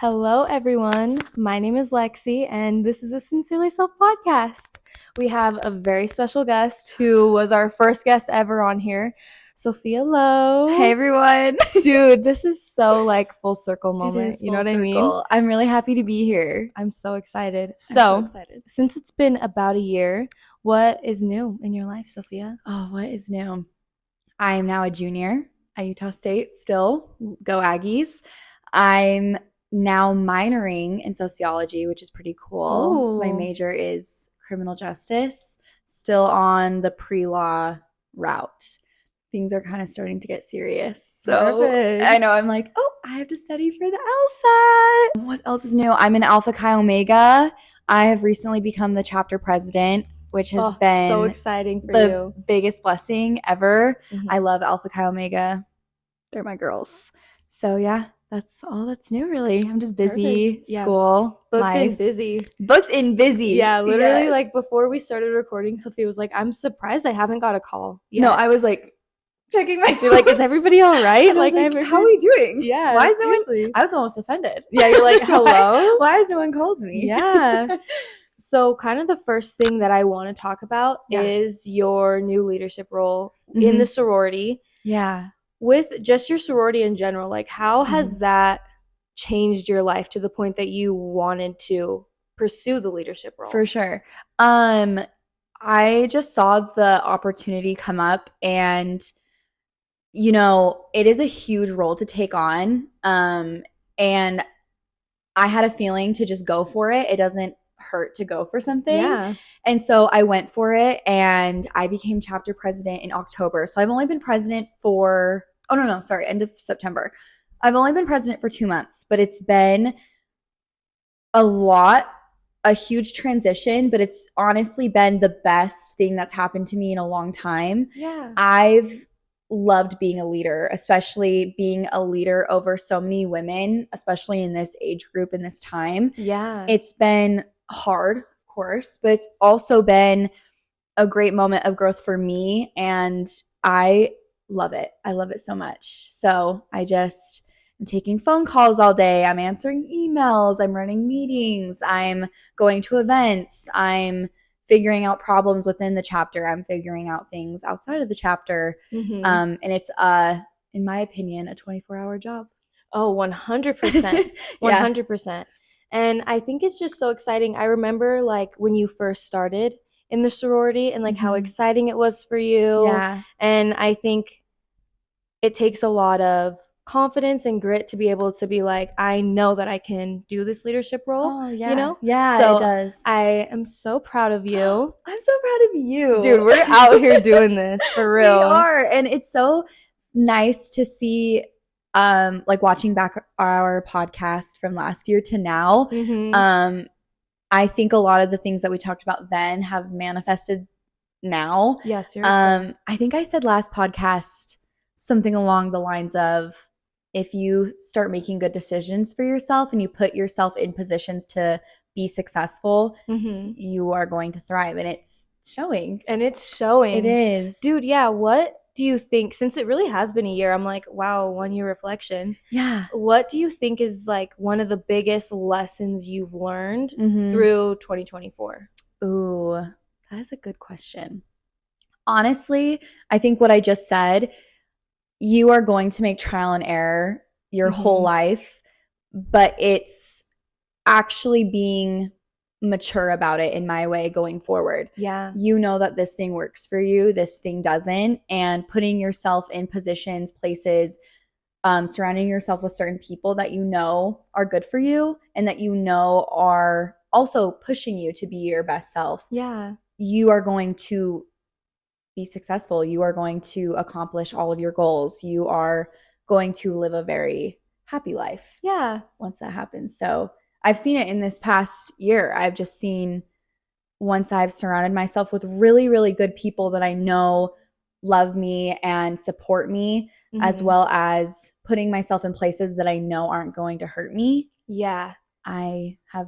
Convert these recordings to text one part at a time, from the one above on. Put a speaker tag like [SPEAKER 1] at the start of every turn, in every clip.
[SPEAKER 1] Hello, everyone. My name is Lexi, and this is a Sincerely Self podcast. We have a very special guest who was our first guest ever on here, Sofia Low.
[SPEAKER 2] Hey everyone.
[SPEAKER 1] Dude, this is so like full circle
[SPEAKER 2] It
[SPEAKER 1] moment.
[SPEAKER 2] is
[SPEAKER 1] You know
[SPEAKER 2] full
[SPEAKER 1] what I mean?
[SPEAKER 2] circle. I'm really happy to be here.
[SPEAKER 1] I'm so excited.
[SPEAKER 2] I'm so excited.
[SPEAKER 1] Since it's been about a year, what is new in your life, Sofia?
[SPEAKER 2] Oh, what is new? I am now a junior at Utah State still. Go Aggies. I'm now minoring in sociology, which is pretty cool. So my
[SPEAKER 1] Ooh.
[SPEAKER 2] major is criminal justice, still on the pre-law route. Things are kind of starting to get serious. So
[SPEAKER 1] Perfect.
[SPEAKER 2] I know I'm like, oh, I have to study for the LSAT. What else is new? I'm in Alpha Chi Omega. I have recently become the chapter president, which has been
[SPEAKER 1] so exciting for
[SPEAKER 2] the
[SPEAKER 1] you.
[SPEAKER 2] biggest blessing ever.
[SPEAKER 1] Mhm.
[SPEAKER 2] I love Alpha Chi Omega. They're my girls. So yeah, that's all that's new really. I'm just busy,
[SPEAKER 1] Perfect. Yeah.
[SPEAKER 2] school,
[SPEAKER 1] Booked
[SPEAKER 2] life.
[SPEAKER 1] and busy.
[SPEAKER 2] Booked and busy.
[SPEAKER 1] Yeah, literally,
[SPEAKER 2] Yes.
[SPEAKER 1] like before we started recording, Sophia was like, "I'm surprised I haven't got a call yet."
[SPEAKER 2] No, I was like checking my
[SPEAKER 1] You're like, "Is everybody all right?"
[SPEAKER 2] And I was like,
[SPEAKER 1] I've
[SPEAKER 2] how are
[SPEAKER 1] heard-
[SPEAKER 2] we doing?
[SPEAKER 1] Yeah,
[SPEAKER 2] Why is
[SPEAKER 1] seriously.
[SPEAKER 2] no one? I was almost offended.
[SPEAKER 1] Yeah, you're like, "Hello?"
[SPEAKER 2] Why has no one called me?
[SPEAKER 1] Yeah. So, kind of the first thing that I want to talk about
[SPEAKER 2] Yeah.
[SPEAKER 1] is your new leadership role in the sorority.
[SPEAKER 2] Yeah.
[SPEAKER 1] With just your sorority in general, like how has that changed your life to the point that you wanted to pursue the leadership role?
[SPEAKER 2] For sure. I just saw the opportunity come up, and you know, it is a huge role to take on. And I had a feeling to just go for it. It doesn't hurt to go for something.
[SPEAKER 1] Yeah.
[SPEAKER 2] And so I went for it, and I became chapter president in October. So I've only been president for, end of September. I've only been president for 2 months, but it's been a huge transition, but it's honestly been the best thing that's happened to me in a long time.
[SPEAKER 1] Yeah.
[SPEAKER 2] I've loved being a leader, especially being a leader over so many women, especially in this age group in this time.
[SPEAKER 1] Yeah.
[SPEAKER 2] It's been hard, of course, but it's also been a great moment of growth for me, and I love it. I love it so much. So I'm taking phone calls all day. I'm answering emails. I'm running meetings. I'm going to events. I'm figuring out problems within the chapter. I'm figuring out things outside of the chapter. And it's, in my opinion, a 24-hour job.
[SPEAKER 1] Oh, 100%. 100%. And I think it's just so exciting. I remember like when you first started in the sorority and like how exciting it was for you.
[SPEAKER 2] Yeah.
[SPEAKER 1] And I think it takes a lot of confidence and grit to be able to be like, I know that I can do this leadership role.
[SPEAKER 2] Oh, yeah.
[SPEAKER 1] You know?
[SPEAKER 2] Yeah,
[SPEAKER 1] So
[SPEAKER 2] it does.
[SPEAKER 1] I am so proud of you.
[SPEAKER 2] I'm so proud of you.
[SPEAKER 1] Dude, we're out here doing this for real.
[SPEAKER 2] We are. And it's so nice to see, like watching back our podcast from last year to now. I think a lot of the things that we talked about then have manifested now.
[SPEAKER 1] Yeah, seriously.
[SPEAKER 2] I think I said last podcast something along the lines of, if you start making good decisions for yourself and you put yourself in positions to be successful, you are going to thrive. And it's showing. It is.
[SPEAKER 1] Dude, yeah. What do you think, since it really has been a year, I'm like, wow, 1 year reflection.
[SPEAKER 2] Yeah.
[SPEAKER 1] What do you think is like one of the biggest lessons you've learned through 2024?
[SPEAKER 2] Ooh, that is a good question. Honestly, I think what I just said, you are going to make trial and error your whole life, but it's actually being mature about it in my way going forward.
[SPEAKER 1] Yeah.
[SPEAKER 2] You know that this thing works for you, this thing doesn't, and putting yourself in positions, places, surrounding yourself with certain people that you know are good for you and that you know are also pushing you to be your best self.
[SPEAKER 1] Yeah.
[SPEAKER 2] You are going to be successful. You are going to accomplish all of your goals. You are going to live a very happy life.
[SPEAKER 1] Yeah.
[SPEAKER 2] Once that happens. So I've seen it in this past year. I've just seen, once I've surrounded myself with really, really good people that I know love me and support me, as well as putting myself in places that I know aren't going to hurt me.
[SPEAKER 1] Yeah.
[SPEAKER 2] I have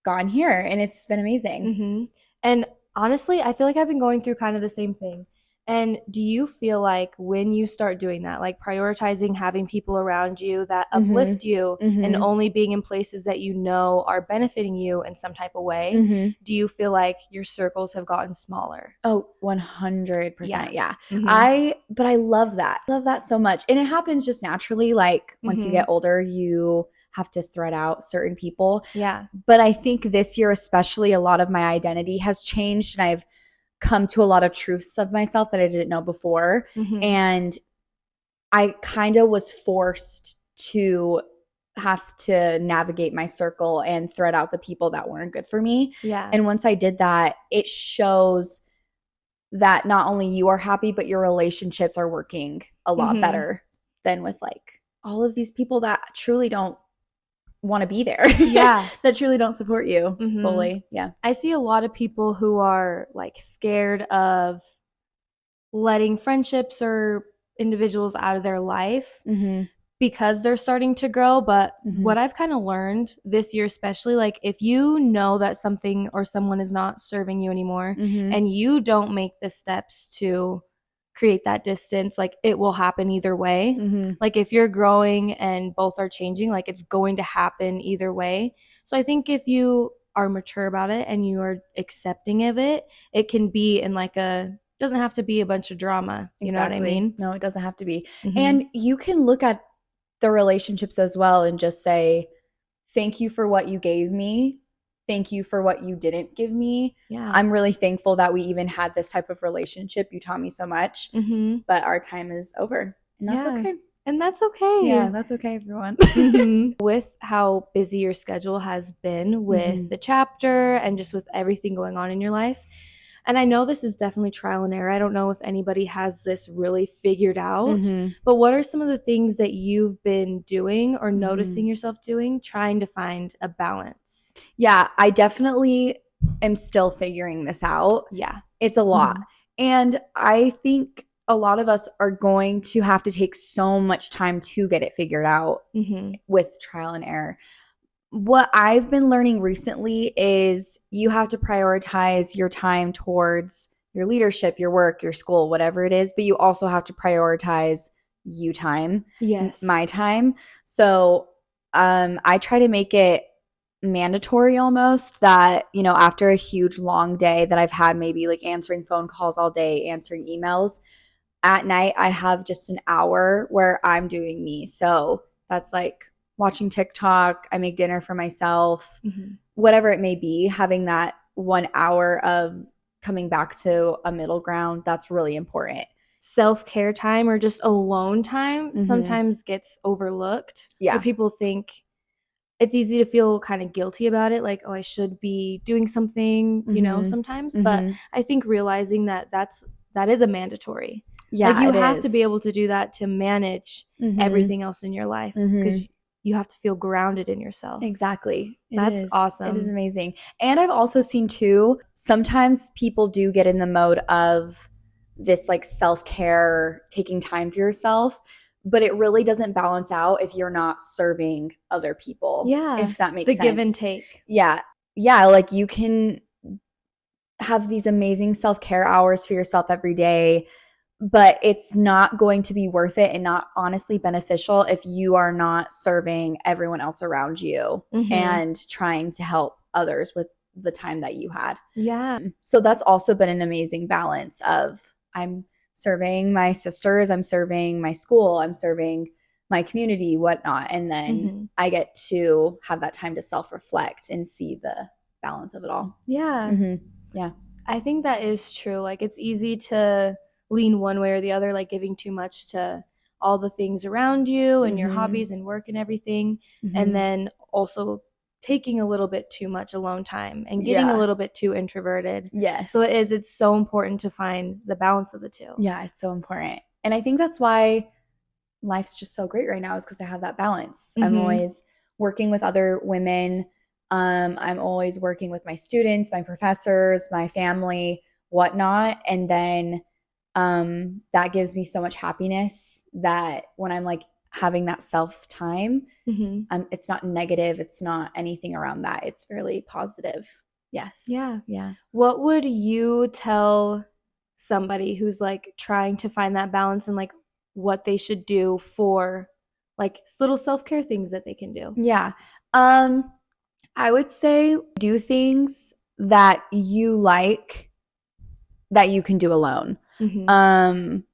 [SPEAKER 2] gone here, and it's been amazing.
[SPEAKER 1] And honestly, I feel like I've been going through kind of the same thing. And do you feel like when you start doing that, like prioritizing having people around you that
[SPEAKER 2] Mm-hmm.
[SPEAKER 1] uplift you and
[SPEAKER 2] Mm-hmm.
[SPEAKER 1] only being in places that you know are benefiting you in some type of way,
[SPEAKER 2] Mm-hmm.
[SPEAKER 1] do you feel like your circles have gotten smaller?
[SPEAKER 2] Oh, 100%.
[SPEAKER 1] Yeah.
[SPEAKER 2] Yeah.
[SPEAKER 1] Mm-hmm.
[SPEAKER 2] But I love that. I love that so much. And it happens just naturally. Like once you
[SPEAKER 1] Mm-hmm.
[SPEAKER 2] get older, you have to thread out certain people.
[SPEAKER 1] Yeah.
[SPEAKER 2] But I think this year, especially, a lot of my identity has changed and I've come to a lot of truths of myself that I didn't know before.
[SPEAKER 1] Mm-hmm.
[SPEAKER 2] And I kind of was forced to have to navigate my circle and thread out the people that weren't good for me.
[SPEAKER 1] Yeah.
[SPEAKER 2] And once I did that, it shows that not only you are happy, but your relationships are working a lot
[SPEAKER 1] Mm-hmm.
[SPEAKER 2] better than with like all of these people that truly don't want to be there,
[SPEAKER 1] Yeah.
[SPEAKER 2] that truly don't support you
[SPEAKER 1] Mm-hmm.
[SPEAKER 2] fully. Yeah.
[SPEAKER 1] I see a lot of people who are like scared of letting friendships or individuals out of their life
[SPEAKER 2] Mm-hmm.
[SPEAKER 1] because they're starting to grow. But
[SPEAKER 2] Mm-hmm.
[SPEAKER 1] what I've kind of learned this year, especially, like if you know that something or someone is not serving you anymore
[SPEAKER 2] Mm-hmm.
[SPEAKER 1] and you don't make the steps to create that distance, like it will happen either way.
[SPEAKER 2] Mm-hmm.
[SPEAKER 1] Like if you're growing and both are changing, like it's going to happen either way. So I think if you are mature about it and you are accepting of it, it can be in like a, doesn't have to be a bunch of drama. You know what I
[SPEAKER 2] Exactly.
[SPEAKER 1] mean?
[SPEAKER 2] No, it doesn't have to be.
[SPEAKER 1] Mm-hmm.
[SPEAKER 2] And you can look at the relationships as well and just say, thank you for what you gave me. Thank you for what you didn't give me.
[SPEAKER 1] Yeah.
[SPEAKER 2] I'm really thankful that we even had this type of relationship. You taught me so much,
[SPEAKER 1] Mm-hmm.
[SPEAKER 2] but our time is over. And that's
[SPEAKER 1] Yeah.
[SPEAKER 2] okay.
[SPEAKER 1] And that's okay.
[SPEAKER 2] Yeah, that's okay, everyone.
[SPEAKER 1] With how busy your schedule has been with
[SPEAKER 2] Mm-hmm.
[SPEAKER 1] the chapter and just with everything going on in your life. And I know this is definitely trial and error. I don't know if anybody has this really figured out,
[SPEAKER 2] Mm-hmm.
[SPEAKER 1] but what are some of the things that you've been doing or
[SPEAKER 2] Mm-hmm.
[SPEAKER 1] noticing yourself doing, trying to find a balance?
[SPEAKER 2] Yeah, I definitely am still figuring this out.
[SPEAKER 1] Yeah.
[SPEAKER 2] It's a lot.
[SPEAKER 1] Mm-hmm.
[SPEAKER 2] And I think a lot of us are going to have to take so much time to get it figured out
[SPEAKER 1] Mm-hmm.
[SPEAKER 2] with trial and error. What I've been learning recently is you have to prioritize your time towards your leadership, your work, your school, whatever it is, but you also have to prioritize you time,
[SPEAKER 1] Yes.
[SPEAKER 2] my time. So I try to make it mandatory almost that, you know, after a huge long day that I've had, maybe like answering phone calls all day, answering emails, at night I have just an hour where I'm doing me. So that's like watching TikTok, I make dinner for myself,
[SPEAKER 1] Mm-hmm.
[SPEAKER 2] whatever it may be, having that 1 hour of coming back to a middle ground, that's really important.
[SPEAKER 1] Self-care time or just alone time
[SPEAKER 2] Mm-hmm.
[SPEAKER 1] sometimes gets overlooked, or
[SPEAKER 2] Yeah.
[SPEAKER 1] people think it's easy to feel kind of guilty about it, like, oh, I should be doing something,
[SPEAKER 2] Mm-hmm.
[SPEAKER 1] sometimes. But
[SPEAKER 2] Mm-hmm.
[SPEAKER 1] I think realizing that that is a mandatory. Like
[SPEAKER 2] Yeah,
[SPEAKER 1] you
[SPEAKER 2] it
[SPEAKER 1] have to be
[SPEAKER 2] is.
[SPEAKER 1] able to do that to manage
[SPEAKER 2] Mm-hmm.
[SPEAKER 1] everything else in your life
[SPEAKER 2] Mm-hmm.
[SPEAKER 1] because you have to feel grounded in yourself.
[SPEAKER 2] Exactly. It
[SPEAKER 1] That's
[SPEAKER 2] is. It is
[SPEAKER 1] awesome.
[SPEAKER 2] amazing. And I've also seen too, sometimes people do get in the mode of this like self care, taking time for yourself, but it really doesn't balance out if you're not serving other people,
[SPEAKER 1] Yeah.
[SPEAKER 2] if that makes
[SPEAKER 1] The give and
[SPEAKER 2] sense.
[SPEAKER 1] take.
[SPEAKER 2] Yeah. Yeah. Like you can have these amazing self care hours for yourself every day, but it's not going to be worth it and not honestly beneficial if you are not serving everyone else around you
[SPEAKER 1] Mm-hmm.
[SPEAKER 2] and trying to help others with the time that you had.
[SPEAKER 1] Yeah.
[SPEAKER 2] So that's also been an amazing balance of I'm serving my sisters, I'm serving my school, I'm serving my community, whatnot. And then
[SPEAKER 1] Mm-hmm.
[SPEAKER 2] I get to have that time to self reflect and see the balance of it all.
[SPEAKER 1] Yeah.
[SPEAKER 2] Mm-hmm. Yeah.
[SPEAKER 1] I think that is true. Like it's easy to lean one way or the other, like giving too much to all the things around you and your
[SPEAKER 2] Mm-hmm.
[SPEAKER 1] hobbies and work and everything. And
[SPEAKER 2] Mm-hmm.
[SPEAKER 1] then also taking a little bit too much alone time and getting a
[SPEAKER 2] Yeah.
[SPEAKER 1] little bit too introverted.
[SPEAKER 2] Yes.
[SPEAKER 1] So it's so important to find the balance of the two.
[SPEAKER 2] Yeah, it's so important. And I think that's why life's just so great right now is because I have that balance. I'm
[SPEAKER 1] Mm-hmm.
[SPEAKER 2] always working with other women. I'm always working with my students, my professors, my family, whatnot. And then that gives me so much happiness that when I'm like having that self time,
[SPEAKER 1] Mm-hmm.
[SPEAKER 2] it's not negative. It's not anything around that. It's fairly positive. Yes.
[SPEAKER 1] Yeah.
[SPEAKER 2] Yeah.
[SPEAKER 1] What would you tell somebody who's like trying to find that balance and like what they should do for like little self-care things that they can do?
[SPEAKER 2] Yeah. I would say do things that you like that you can do alone.
[SPEAKER 1] Mm-hmm.
[SPEAKER 2] Um,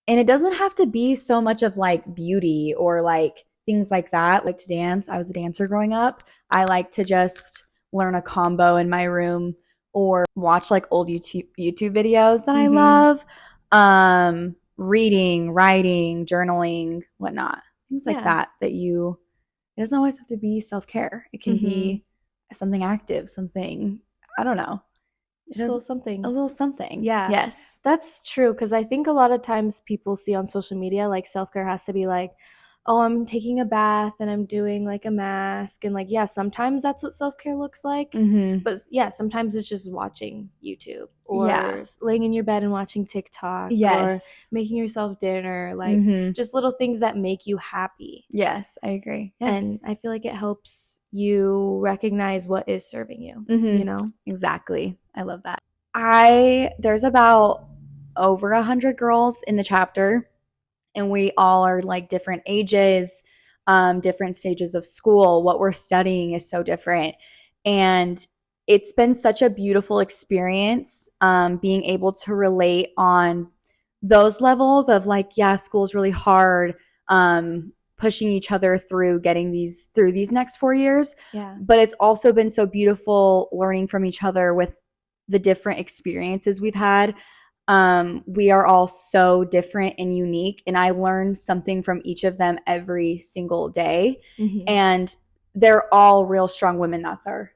[SPEAKER 2] and it doesn't have to be so much of like beauty or like things like that. Like to dance. I was a dancer growing up. I like to just learn a combo in my room or watch like old YouTube videos that I
[SPEAKER 1] Mm-hmm.
[SPEAKER 2] love. Reading, writing, journaling, whatnot. Things like
[SPEAKER 1] Yeah.
[SPEAKER 2] that you it doesn't always have to be self-care. It can
[SPEAKER 1] Mm-hmm.
[SPEAKER 2] be something active, something I don't know. It
[SPEAKER 1] Just a
[SPEAKER 2] has
[SPEAKER 1] little
[SPEAKER 2] a
[SPEAKER 1] something.
[SPEAKER 2] little something.
[SPEAKER 1] Yeah,
[SPEAKER 2] Yes.
[SPEAKER 1] that's true. Because I think a lot of times people see on social media like self care has to be like, oh, I'm taking a bath and I'm doing like a mask. And like, yeah, sometimes that's what self care looks like.
[SPEAKER 2] Mhm.
[SPEAKER 1] But yeah, sometimes it's just watching YouTube or
[SPEAKER 2] Yeah.
[SPEAKER 1] laying in your bed and watching TikTok or
[SPEAKER 2] Yes.
[SPEAKER 1] making yourself dinner, like
[SPEAKER 2] Mhm.
[SPEAKER 1] just little things that make you happy.
[SPEAKER 2] Yes, I agree.
[SPEAKER 1] And
[SPEAKER 2] Yes.
[SPEAKER 1] I feel like it helps you recognize what is serving you, you
[SPEAKER 2] Mhm.
[SPEAKER 1] know?
[SPEAKER 2] Exactly. I love that. I there's about over 100 girls in the chapter, and we all are like different ages, different stages of school. What we're studying is so different. And it's been such a beautiful experience, being able to relate on those levels of like, yeah, school's really hard, pushing each other through getting these next 4 years.
[SPEAKER 1] Yeah.
[SPEAKER 2] But it's also been so beautiful learning from each other with the different experiences we've had. We are all so different and unique, and I learn something from each of them every single day.
[SPEAKER 1] Mm-hmm.
[SPEAKER 2] And they're all real strong women. That's our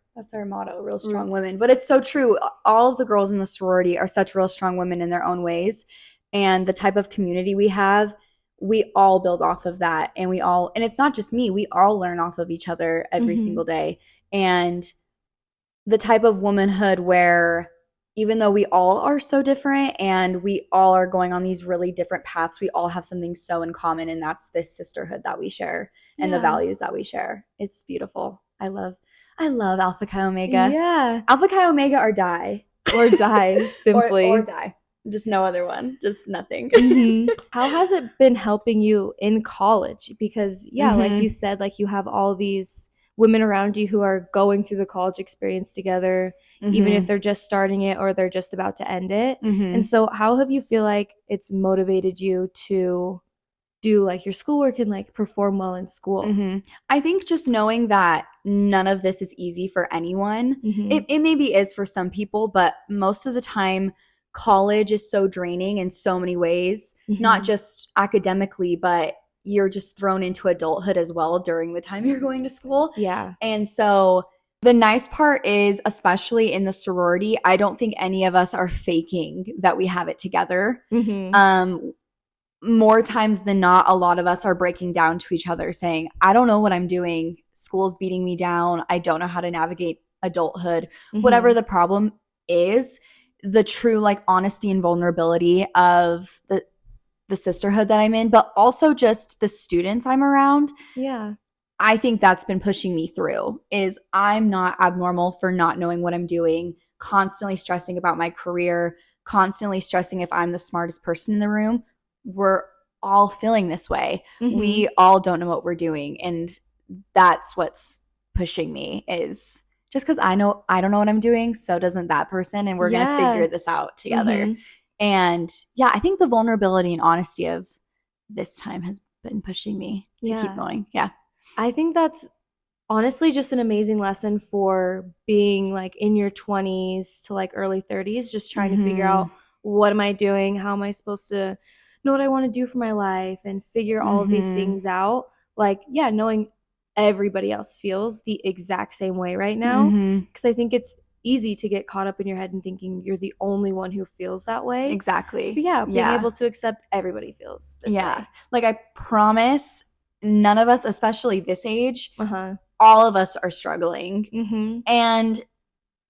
[SPEAKER 2] motto, real strong women. But it's so true. All of the girls in the sorority are such real strong women in their own ways, and the type of community we have, we all build off of that, and it's not just me. We all learn off of each other every
[SPEAKER 1] Mm-hmm.
[SPEAKER 2] single day, and the type of womanhood where even though we all are so different and we all are going on these really different paths, we all have something so in common, and that's this sisterhood that we share and the
[SPEAKER 1] Yeah.
[SPEAKER 2] values that we share. It's beautiful. I love Alpha Chi Omega.
[SPEAKER 1] Yeah.
[SPEAKER 2] Alpha Chi Omega or die.
[SPEAKER 1] Or die
[SPEAKER 2] or
[SPEAKER 1] simply.
[SPEAKER 2] die. Just no other one. Just nothing.
[SPEAKER 1] How has it been helping you in college? Because, yeah, like you
[SPEAKER 2] Mhm.
[SPEAKER 1] said, like you have all these women around you who are going through the college experience together, even if
[SPEAKER 2] Mhm.
[SPEAKER 1] they're just starting it or they're just about to end it. And
[SPEAKER 2] Mhm.
[SPEAKER 1] so, how have you feel like it's motivated you to do like your schoolwork and like perform well in school?
[SPEAKER 2] I think just knowing that none of this is easy for anyone.
[SPEAKER 1] Mm-hmm.
[SPEAKER 2] It maybe is for some people, but most of the time, college is so draining in so many ways, not
[SPEAKER 1] Mm-hmm.
[SPEAKER 2] just academically, but you're just thrown into adulthood as well during the time you're going to school.
[SPEAKER 1] Yeah.
[SPEAKER 2] And so the nice part is, especially in the sorority, I don't think any of us are faking that we have it together.
[SPEAKER 1] Mm-hmm.
[SPEAKER 2] Um, More times than not, a lot of us are breaking down to each other saying, I don't know what I'm doing. School's beating me down. I don't know how to navigate adulthood. Whatever
[SPEAKER 1] Mm-hmm.
[SPEAKER 2] the problem is, the true like honesty and vulnerability of the sisterhood that I'm in, but also just the students I'm around.
[SPEAKER 1] Yeah.
[SPEAKER 2] I think that's been pushing me through is I'm not abnormal for not knowing what I'm doing, constantly stressing about my career, constantly stressing if I'm the smartest person in the room. We're all feeling this way.
[SPEAKER 1] Mm-hmm.
[SPEAKER 2] We all don't know what we're doing, and that's what's pushing me is just cuz I don't know what I'm doing, so doesn't that person, and we're going to figure
[SPEAKER 1] Yeah.
[SPEAKER 2] this out together.
[SPEAKER 1] Mm-hmm.
[SPEAKER 2] And yeah, I think the vulnerability and honesty of this time has been pushing me to keep
[SPEAKER 1] Yeah.
[SPEAKER 2] going. Yeah.
[SPEAKER 1] I think that's honestly just an amazing lesson for being like in your 20s to like early 30s, just trying to figure
[SPEAKER 2] Mhm.
[SPEAKER 1] out what am I doing? How am I supposed to know what I want to do for my life and figure all of these
[SPEAKER 2] Mhm.
[SPEAKER 1] things out? Like, yeah, knowing everybody else feels the exact same way right now.
[SPEAKER 2] Mhm.
[SPEAKER 1] Because I think it's easy to get caught up in your head and thinking you're the only one who feels that way. But
[SPEAKER 2] Exactly.
[SPEAKER 1] yeah, being
[SPEAKER 2] Yeah.
[SPEAKER 1] able to accept everybody feels this
[SPEAKER 2] Yeah.
[SPEAKER 1] way.
[SPEAKER 2] Like I promise none of us, especially this age,
[SPEAKER 1] Uh huh.
[SPEAKER 2] all of us are struggling.
[SPEAKER 1] Mm hmm.
[SPEAKER 2] And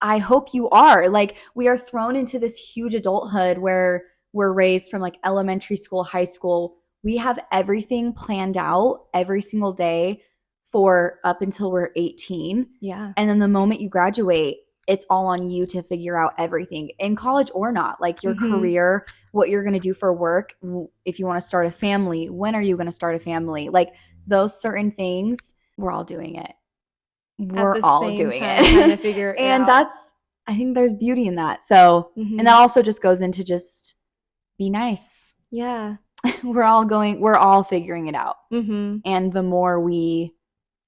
[SPEAKER 2] I hope you are. Like we are thrown into this huge adulthood where we're raised from like elementary school, high school. We have everything planned out every single day for up until we're 18.
[SPEAKER 1] Yeah.
[SPEAKER 2] And then the moment you graduate, it's all on you to figure out everything in college or not, like your
[SPEAKER 1] Mm-hmm.
[SPEAKER 2] career, what you're going to do for work, if you want to start a family, when are you going to start a family, like those certain things. We're all doing it.
[SPEAKER 1] At
[SPEAKER 2] We're
[SPEAKER 1] the
[SPEAKER 2] all
[SPEAKER 1] same
[SPEAKER 2] doing
[SPEAKER 1] time trying to
[SPEAKER 2] it.
[SPEAKER 1] figure it
[SPEAKER 2] And
[SPEAKER 1] out.
[SPEAKER 2] I think there's beauty in that. So,
[SPEAKER 1] Mm-hmm.
[SPEAKER 2] and that also just goes into just be nice.
[SPEAKER 1] Yeah.
[SPEAKER 2] We're all figuring it out.
[SPEAKER 1] Mm-hmm.
[SPEAKER 2] And the more we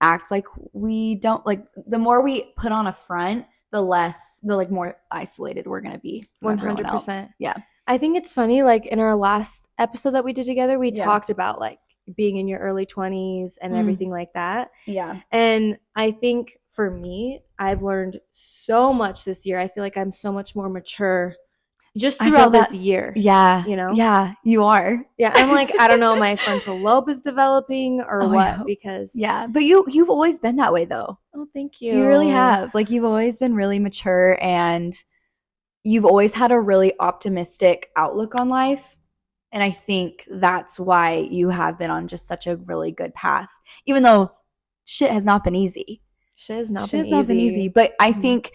[SPEAKER 2] act like we don't, like the more we put on a front, the like more isolated we're gonna be from everyone else.
[SPEAKER 1] 100%.
[SPEAKER 2] Yeah.
[SPEAKER 1] I think it's funny, like in our last episode that we did together, we
[SPEAKER 2] Yeah.
[SPEAKER 1] talked about like being in your early 20s and everything like that.
[SPEAKER 2] Yeah.
[SPEAKER 1] And I think for me, I've learned so much this year. I feel like I'm so much more mature just throughout this year.
[SPEAKER 2] Yeah.
[SPEAKER 1] You know?
[SPEAKER 2] Yeah, you are.
[SPEAKER 1] Yeah, I'm like, I don't know, my frontal lobe is developing or what, because
[SPEAKER 2] yeah, but you've always been that way though.
[SPEAKER 1] Oh, thank you.
[SPEAKER 2] You really have. Like you've always been really mature, and you've always had a really optimistic outlook on life. And I think that's why you have been on just such a really good path, even though shit has not been easy.
[SPEAKER 1] Shit has not been easy.
[SPEAKER 2] But I think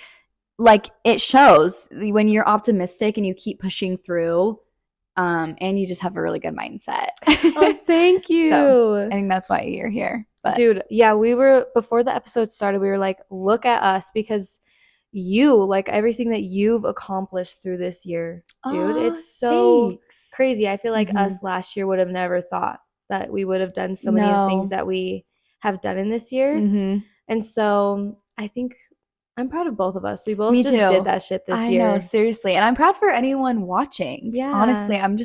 [SPEAKER 2] like it shows when you're optimistic and you keep pushing through, and you just have a really good mindset.
[SPEAKER 1] Oh, thank you.
[SPEAKER 2] So I think that's why you're here. But
[SPEAKER 1] dude, yeah, we were, before the episode started, we were like, look at us, because you, like everything that you've accomplished through this year, dude, it's so crazy. I feel like us last year would have never thought that we would have done so many of the things that we have done in this year. And so I think I'm proud of both of us. We both did that shit this year.
[SPEAKER 2] I know, seriously. And I'm proud for anyone watching.
[SPEAKER 1] Yeah.
[SPEAKER 2] Honestly, I'm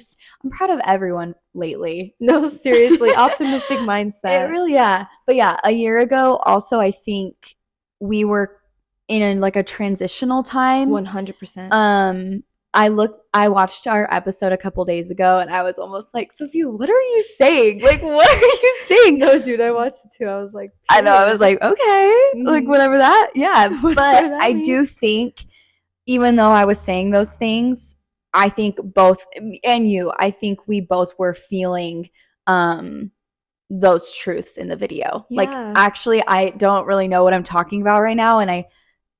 [SPEAKER 2] proud of everyone lately.
[SPEAKER 1] No, seriously. Optimistic mindset.
[SPEAKER 2] It really, yeah. But yeah, a year ago, also, I think we were in like a transitional time.
[SPEAKER 1] 100%.
[SPEAKER 2] I watched our episode a couple days ago, and I was almost like, Sophia, what are you saying? Like, what are you saying?
[SPEAKER 1] No, dude, I watched it too. I was like,
[SPEAKER 2] I know, I was like, okay, like whatever that, yeah. But I do think, even though I was saying those things, I think both, and you, I think we both were feeling those truths in the video. Yeah. Like, actually, I don't really know what I'm talking about right now, and I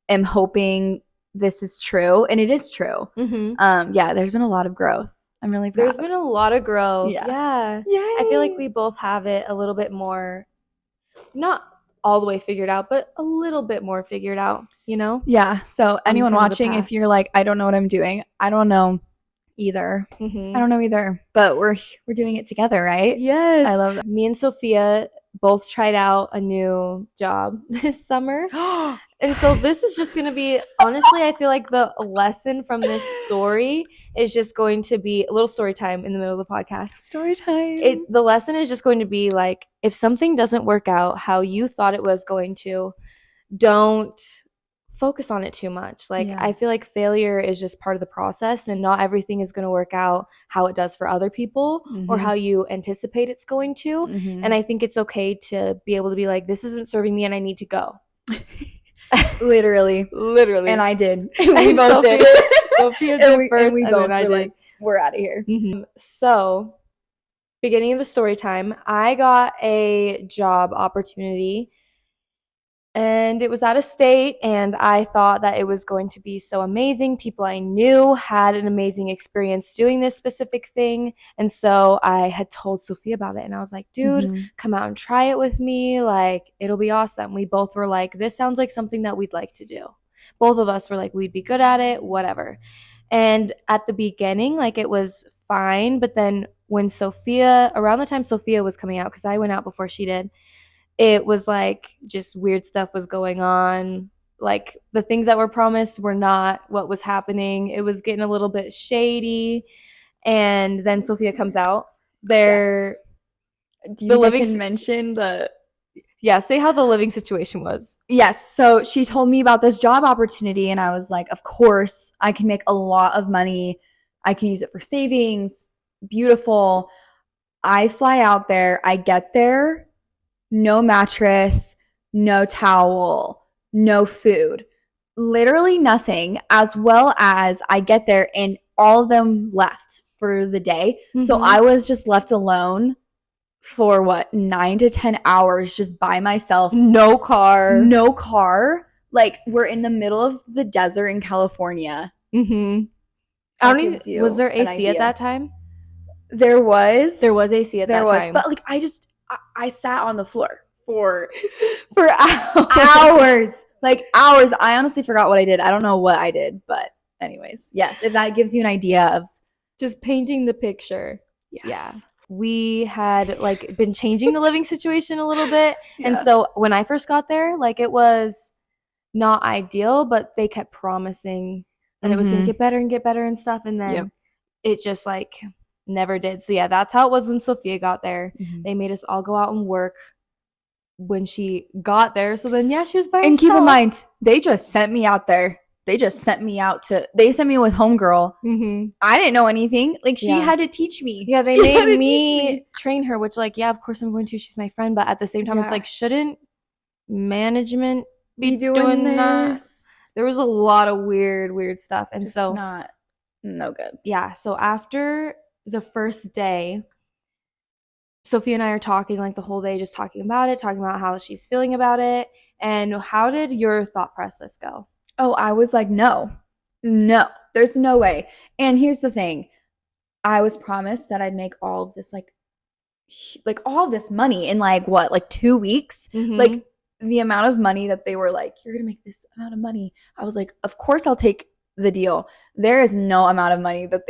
[SPEAKER 2] am hoping this is true, and it is true. Yeah, there's been a lot of growth. I'm really proud.
[SPEAKER 1] There's been a lot of growth. Yeah. I feel like we both have it a little bit more, not all the way figured out, but a little bit more figured out, you know?
[SPEAKER 2] Yeah. So anyone watching, if you're like, I don't know what I'm doing, I don't know either. I don't know either. But we're doing it together, right?
[SPEAKER 1] Yes.
[SPEAKER 2] I love that.
[SPEAKER 1] Me and Sophia both tried out a new job this summer. And so this is just going to be, honestly, I feel like the lesson from this story is just going to be a little story time in the middle of the podcast.
[SPEAKER 2] Story time.
[SPEAKER 1] The lesson is just going to be like, if something doesn't work out how you thought it was going to, don't focus on it too much. Like, I feel like failure is just part of the process, and not everything is going to work out how it does for other people or how you anticipate it's going to. And I think it's okay to be able to be like, this isn't serving me and I need to go.
[SPEAKER 2] Literally.
[SPEAKER 1] And
[SPEAKER 2] I did. We both did.
[SPEAKER 1] Sophia did first,
[SPEAKER 2] and we both were like, we're out of here.
[SPEAKER 1] So, beginning of the story time, I got a job opportunity, and it was out of state, and I thought that it was going to be so amazing. People I knew had an amazing experience doing this specific thing, and so I had told Sophia about it, and I was like, dude, come out and try it with me. Like, it'll be awesome. We both were like, this sounds like something that we'd like to do. Both of us were like, we'd be good at it, whatever. And at the beginning, like, it was fine, but then when around the time Sophia was coming out, because I went out before she did, it was like just weird stuff was going on. Like, the things that were promised were not what was happening. It was getting a little bit shady. And then Sophia comes out. Do you
[SPEAKER 2] can mention the...
[SPEAKER 1] Yeah, say how the living situation was.
[SPEAKER 2] Yes. So she told me about this job opportunity, and I was like, of course, I can make a lot of money. I can use it for savings. Beautiful. I fly out there. I get there. No mattress, no towel, no food, literally nothing, as well as I get there and all of them left for the day. So I was just left alone for 9 to 10 hours just by myself.
[SPEAKER 1] No car.
[SPEAKER 2] Like, we're in the middle of the desert in California.
[SPEAKER 1] Mm-hmm. I
[SPEAKER 2] That
[SPEAKER 1] don't even,
[SPEAKER 2] gives
[SPEAKER 1] was
[SPEAKER 2] you
[SPEAKER 1] there
[SPEAKER 2] an
[SPEAKER 1] AC at that
[SPEAKER 2] idea.
[SPEAKER 1] time?
[SPEAKER 2] There
[SPEAKER 1] There
[SPEAKER 2] was,
[SPEAKER 1] was AC at
[SPEAKER 2] there
[SPEAKER 1] that
[SPEAKER 2] was,
[SPEAKER 1] time.
[SPEAKER 2] but like I sat on the floor for
[SPEAKER 1] For hours.
[SPEAKER 2] hours, like hours. I honestly forgot what I did. I don't know what I did, but anyways, yes, if that gives you an idea of
[SPEAKER 1] Just painting the picture. Yeah.
[SPEAKER 2] yes,
[SPEAKER 1] We had like been changing the living situation a little bit. And
[SPEAKER 2] yeah,
[SPEAKER 1] so when I first got there, like it was not ideal, but they kept promising that it was going to
[SPEAKER 2] mm-hmm,
[SPEAKER 1] get better and stuff. And
[SPEAKER 2] yep,
[SPEAKER 1] then it just like never did. So yeah, that's how it was when Sophia got there.
[SPEAKER 2] mm-hmm.
[SPEAKER 1] They made us all go out and work when she got there. So then, yeah, she was by
[SPEAKER 2] And keep in
[SPEAKER 1] herself.
[SPEAKER 2] mind, they just sent me out there. They just sent me out to. They sent me with homegirl.
[SPEAKER 1] Mm-hmm.
[SPEAKER 2] I didn't know anything. Like she
[SPEAKER 1] Yeah.
[SPEAKER 2] had to teach me.
[SPEAKER 1] Yeah, they
[SPEAKER 2] She
[SPEAKER 1] made
[SPEAKER 2] had to teach
[SPEAKER 1] me
[SPEAKER 2] me.
[SPEAKER 1] train her, which, like, yeah, of course I'm going to. She's my friend. But at the same time, it's
[SPEAKER 2] Yeah,
[SPEAKER 1] like, shouldn't management
[SPEAKER 2] be
[SPEAKER 1] be
[SPEAKER 2] doing
[SPEAKER 1] doing that?
[SPEAKER 2] this.
[SPEAKER 1] There was a lot of weird stuff. And
[SPEAKER 2] Just
[SPEAKER 1] so,
[SPEAKER 2] not no good.
[SPEAKER 1] yeah, so after the first day, Sophia and I are talking like the whole day, just talking about it, talking about how she's feeling about it. And how did your thought process go?
[SPEAKER 2] Oh, I was like, no, no, there's no way. And here's the thing. I was promised that I'd make all of this like all of this money in like what, like 2 weeks?
[SPEAKER 1] Mm-hmm.
[SPEAKER 2] Like the amount of money that they were like, you're gonna make this amount of money. I was like, of course I'll take the deal. There is no amount of money that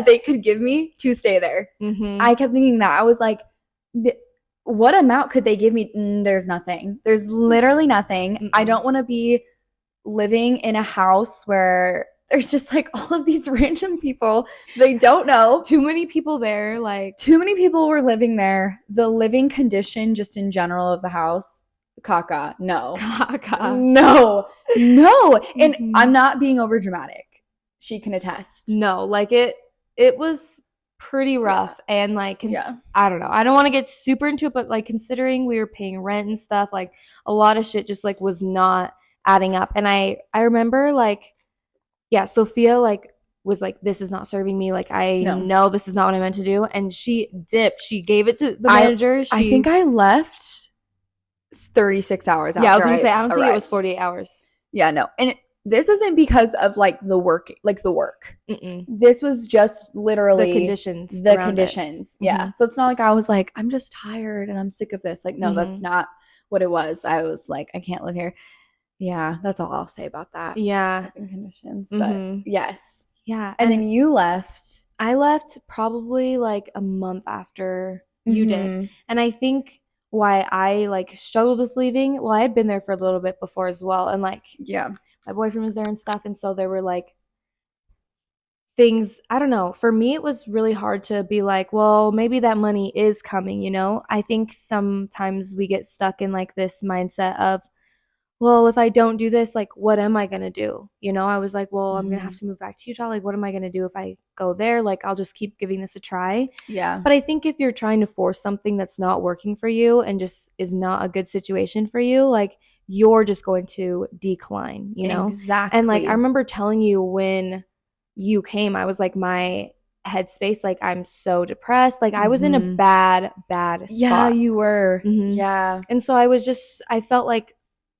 [SPEAKER 2] they could give me to stay there.
[SPEAKER 1] Mm-hmm.
[SPEAKER 2] I kept thinking that. I was like, what amount could they give me? There's nothing. There's literally nothing. I
[SPEAKER 1] Mm-mm.
[SPEAKER 2] don't want to be living in a house where there's just like all of these random people they don't know.
[SPEAKER 1] Too many people there, like
[SPEAKER 2] Too many people were living there. The living condition, just in general, of the house, caca. No,
[SPEAKER 1] caca.
[SPEAKER 2] no, no. And
[SPEAKER 1] Mm-hmm.
[SPEAKER 2] I'm not being over dramatic. She can attest.
[SPEAKER 1] No, like it was pretty
[SPEAKER 2] Yeah,
[SPEAKER 1] rough and like
[SPEAKER 2] yeah.
[SPEAKER 1] I don't know. I don't want to get super into it, but like considering we were paying rent and stuff, like a lot of shit just like was not adding up. And I remember like yeah, Sophia like was like this is not serving me. Like I
[SPEAKER 2] No,
[SPEAKER 1] know this is not what I meant to do and she dipped. She gave it to the
[SPEAKER 2] I
[SPEAKER 1] manager.
[SPEAKER 2] I think
[SPEAKER 1] She
[SPEAKER 2] I left 36 hours
[SPEAKER 1] yeah, I was
[SPEAKER 2] after
[SPEAKER 1] going to
[SPEAKER 2] I
[SPEAKER 1] say I don't think it was
[SPEAKER 2] arrived.
[SPEAKER 1] 48 hours.
[SPEAKER 2] Yeah, no. And this isn't because of like the work, like the work.
[SPEAKER 1] Mm-mm.
[SPEAKER 2] This was just
[SPEAKER 1] The
[SPEAKER 2] literally
[SPEAKER 1] conditions
[SPEAKER 2] the
[SPEAKER 1] around it.
[SPEAKER 2] conditions. Yeah.
[SPEAKER 1] Mhm.
[SPEAKER 2] So it's not like I was like, I'm just tired and I'm sick of this. Like, no, that's
[SPEAKER 1] Mhm.
[SPEAKER 2] not what it was. I was like, I can't live here. Yeah, that's all I'll say about that.
[SPEAKER 1] Yeah.
[SPEAKER 2] Living conditions. But
[SPEAKER 1] Mhm.
[SPEAKER 2] yes.
[SPEAKER 1] Yeah,
[SPEAKER 2] And then
[SPEAKER 1] and
[SPEAKER 2] you left.
[SPEAKER 1] I left probably like a month after you did.
[SPEAKER 2] Mm-hmm.
[SPEAKER 1] And I think why I like struggled with leaving, well, I had been there for a little bit before as well. And like
[SPEAKER 2] Yeah.
[SPEAKER 1] my boyfriend was there and stuff. And so there were like things, I don't know. For me, it was really hard to be like, well, maybe that money is coming, you know? I think sometimes we get stuck in like this mindset of, well, if I don't do this, like, what am I going to do? You know, I was like, well, I'm going to
[SPEAKER 2] Mm-hmm.
[SPEAKER 1] have to move back to Utah. Like, what am I going to do if I go there? Like, I'll just keep giving this a try.
[SPEAKER 2] Yeah.
[SPEAKER 1] But I think if you're trying to force something that's not working for you and just is not a good situation for you, like, you're just going to decline, you know? And like, I
[SPEAKER 2] Exactly.
[SPEAKER 1] remember telling you when you came, I was like, my headspace, like, I'm so depressed. Like, I was in a
[SPEAKER 2] Mm-hmm.
[SPEAKER 1] bad
[SPEAKER 2] Yeah,
[SPEAKER 1] spot.
[SPEAKER 2] you were.
[SPEAKER 1] Hmm.
[SPEAKER 2] Yeah.
[SPEAKER 1] And so I was just, I felt like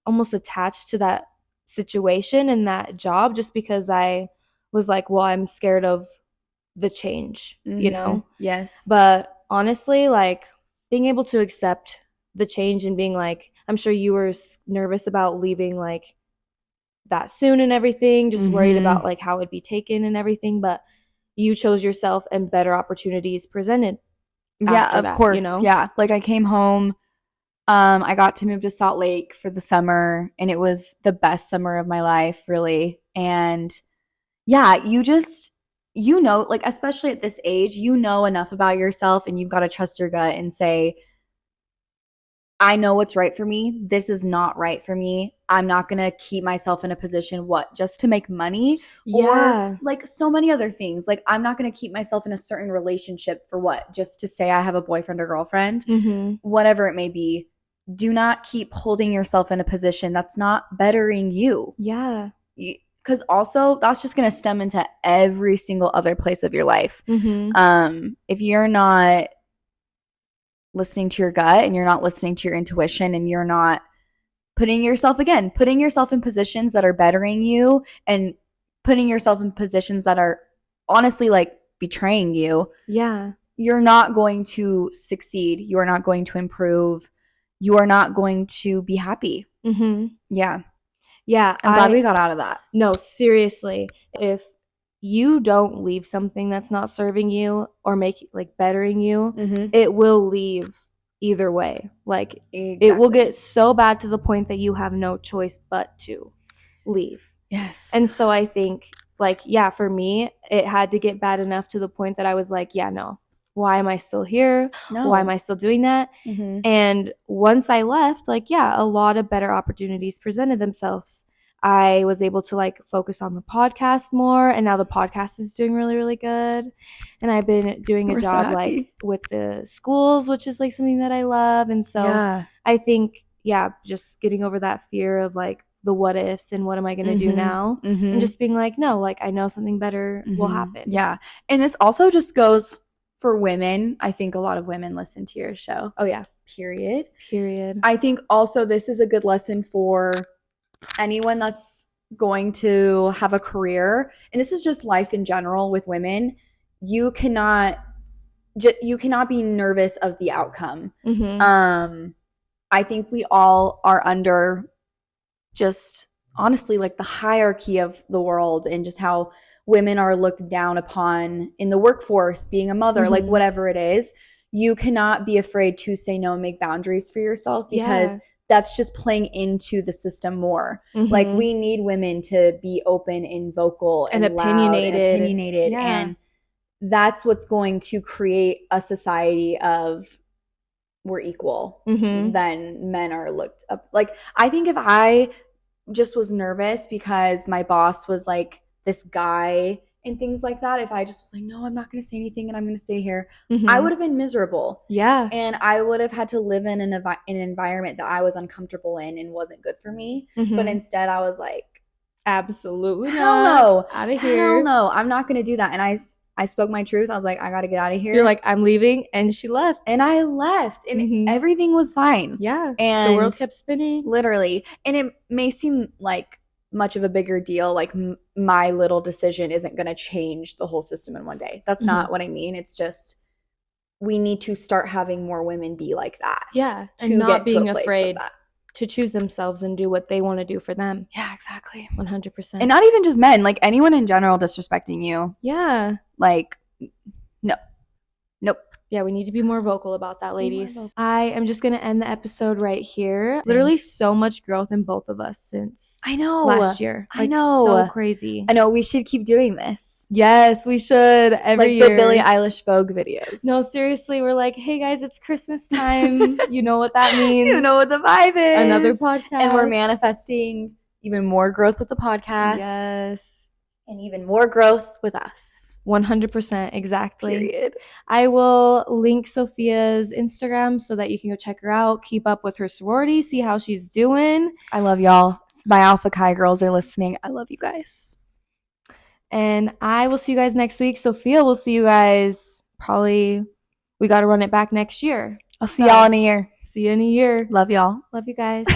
[SPEAKER 1] almost attached to that situation and that job just because I was like, well, I'm scared of the change, you
[SPEAKER 2] Mm-hmm.
[SPEAKER 1] know?
[SPEAKER 2] Yes.
[SPEAKER 1] But honestly, like being able to accept the change and being like, I'm sure you were nervous about leaving like that soon and everything, just worried
[SPEAKER 2] Mm-hmm.
[SPEAKER 1] about like how it'd be taken and everything. But you chose yourself and better opportunities presented
[SPEAKER 2] Yeah,
[SPEAKER 1] after
[SPEAKER 2] of
[SPEAKER 1] that, you
[SPEAKER 2] course.
[SPEAKER 1] know?
[SPEAKER 2] Yeah. Like I came home. I got to move to Salt Lake for the summer, and it was the best summer of my life, really. And yeah, like, especially at this age, you know enough about yourself, and you've got to trust your gut and say, I know what's right for me. This is not right for me. I'm not going to keep myself in a position, what, just to make money or
[SPEAKER 1] Yeah.
[SPEAKER 2] like so many other things. Like, I'm not going to keep myself in a certain relationship for what, just to say I have a boyfriend or girlfriend,
[SPEAKER 1] Mm-hmm.
[SPEAKER 2] whatever it may be. Do not keep holding yourself in a position that's not bettering you.
[SPEAKER 1] Yeah.
[SPEAKER 2] Because also, that's just going to stem into every single other place of your life.
[SPEAKER 1] Mm-hmm.
[SPEAKER 2] If you're not listening to your gut and you're not listening to your intuition and you're not putting yourself in positions that are bettering you and putting yourself in positions that are honestly like betraying you,
[SPEAKER 1] Yeah.
[SPEAKER 2] you're not going to succeed. You are not going to improve. You are not going to be happy.
[SPEAKER 1] Mm-hmm.
[SPEAKER 2] Yeah.
[SPEAKER 1] Yeah.
[SPEAKER 2] I'm glad we got out of that.
[SPEAKER 1] No, seriously. If you don't leave something that's not serving you or make like bettering you, it will leave either way. Like it will get so bad to the point that you have no choice but to leave.
[SPEAKER 2] Yes.
[SPEAKER 1] And so I think like, yeah, for me, it had to get bad enough to the point that I was like, yeah, no. Why am I still here?
[SPEAKER 2] No.
[SPEAKER 1] Why am I still doing that? And once I left, like, yeah, a lot of better opportunities presented themselves. I was able to like focus on the podcast more, and now the podcast is doing really, really good. And I've been doing a job like with the schools, which is like something that I love. And so I think, yeah, just getting over that fear of like the what ifs and what am I going to do now, and just being like, no, like I know something better will happen.
[SPEAKER 2] Yeah. And this also just goes for women. I think a lot of women listen to your show.
[SPEAKER 1] Oh, yeah.
[SPEAKER 2] Period.
[SPEAKER 1] I
[SPEAKER 2] think also this is a good lesson for anyone that's going to have a career, and this is just life in general with women. You cannot be nervous of the outcome. I think we all are under just honestly like the hierarchy of the world and just how women are looked down upon in the workforce, being a mother, like whatever it is. You cannot be afraid to say no and make boundaries for yourself, because that's just playing into the system more. Like we need women to be open and vocal and opinionated, loud and opinionated. And that's what's going to create a society of we're equal, then men are looked up. Like I think if I just was nervous because my boss was like this guy and things like that, if I just was like, no, I'm not going to say anything and I'm going to stay here, I would have been miserable.
[SPEAKER 1] Yeah.
[SPEAKER 2] And I would have had to live in an environment that I was uncomfortable in and wasn't good for me. But instead I was like,
[SPEAKER 1] absolutely
[SPEAKER 2] hell
[SPEAKER 1] not.
[SPEAKER 2] No.
[SPEAKER 1] Out of here.
[SPEAKER 2] Hell no. I'm not going to do that. And I spoke my truth. I was like, I got to get out of here.
[SPEAKER 1] You're like, I'm leaving. And she left.
[SPEAKER 2] And I left. And everything was fine.
[SPEAKER 1] Yeah.
[SPEAKER 2] And
[SPEAKER 1] the world kept spinning.
[SPEAKER 2] Literally. And it may seem like much of a bigger deal. Like my little decision isn't going to change the whole system in one day. That's not what I mean. It's just we need to start having more women be like that.
[SPEAKER 1] Yeah. And not being afraid to choose themselves and do what they want to do for them.
[SPEAKER 2] Yeah, exactly.
[SPEAKER 1] 100%.
[SPEAKER 2] And not even just men, like anyone in general disrespecting you.
[SPEAKER 1] Yeah.
[SPEAKER 2] Like, no. Nope.
[SPEAKER 1] Yeah, we need to be more vocal about that, ladies. I am just going to end the episode right here. Literally so much growth in both of us since last year. Like, I know. So crazy.
[SPEAKER 2] I know. We should keep doing this.
[SPEAKER 1] Yes, we should. Every year.
[SPEAKER 2] Like the Billie Eilish Vogue videos.
[SPEAKER 1] No, seriously. We're like, hey, guys, it's Christmas time. You know what that means.
[SPEAKER 2] You know what the vibe is.
[SPEAKER 1] Another podcast.
[SPEAKER 2] And we're manifesting even more growth with the podcast.
[SPEAKER 1] Yes.
[SPEAKER 2] And even more growth with us.
[SPEAKER 1] 100%, exactly.
[SPEAKER 2] Period.
[SPEAKER 1] I will link Sophia's Instagram so that you can go check her out, keep up with her sorority, see how she's doing.
[SPEAKER 2] I love y'all. My Alpha Chi girls are listening. I love you guys.
[SPEAKER 1] And I will see you guys next week. Sophia will see you guys probably, we got to run it back next year.
[SPEAKER 2] I'll see y'all in a year.
[SPEAKER 1] See you in a year.
[SPEAKER 2] Love y'all.
[SPEAKER 1] Love you guys.